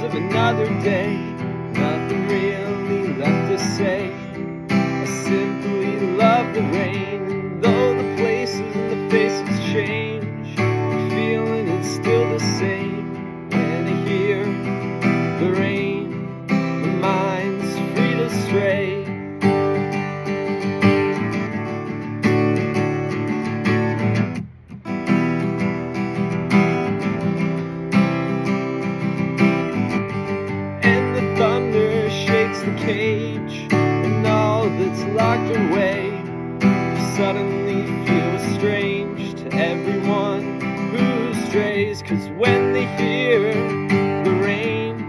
of another day. Nothing really left to say. I simply love the rain. Though the places and the faces change, the feeling is still the same. When I hear the rain, my mind's free to stray. Thunder shakes the cage, and all that's locked away suddenly feels strange to everyone who strays. 'Cause when they hear the rain,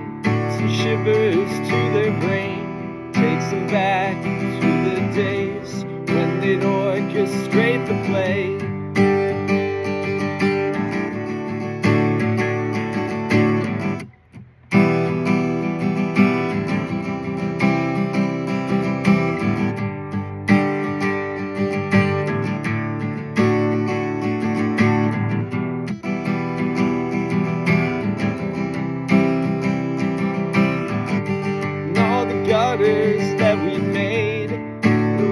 some shivers to their brain, takes them back to the days when they'd orchestrate the play. Gutters that we made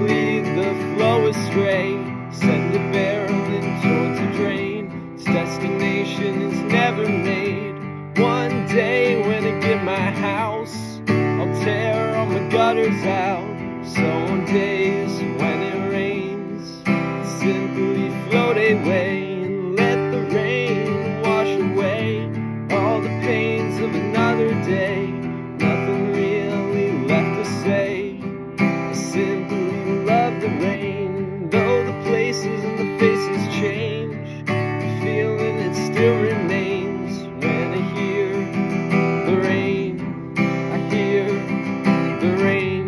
lead the flow astray, send it barreling towards a drain. Its destination is never made. One day when I get my house, I'll tear all my gutters out. So on days when it rains, I'll simply float away and let the rain wash away all the pains of another day. Nothing left to say. I simply love the rain. Though the places and the faces change, the feeling it still remains. When I hear the rain, I hear the rain.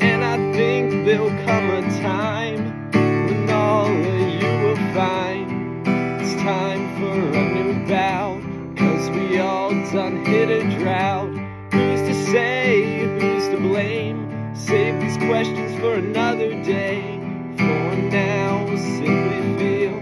And I think there'll come a time when all of you will find it's time for a new bout, 'cause we all done hit a drought. Who's to say, who's to blame? Save these questions for another day. For now, simply feel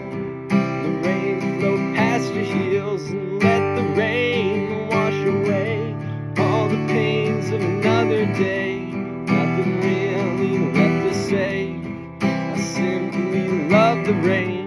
the rain flow past your heels, and let the rain wash away all the pains of another day. Nothing really left to say. I simply love the rain.